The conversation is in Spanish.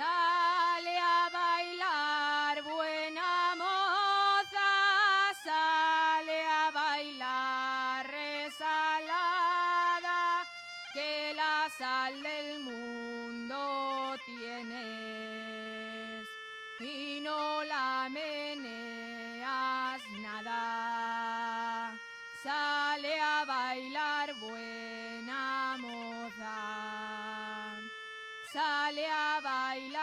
Sale a bailar, buena moza, sale a bailar, resalada, que la sal del mundo tienes y no la meneas nada. Sale a bailar, buena moza, sale a bailar.